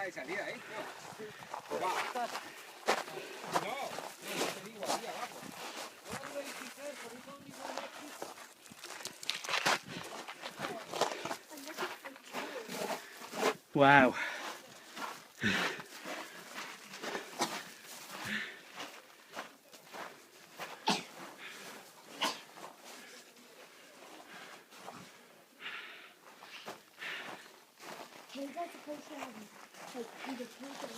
de salida, ¿eh? Va. No, te digo ahí abajo. Wow. Maybe that's supposed to have like either pink or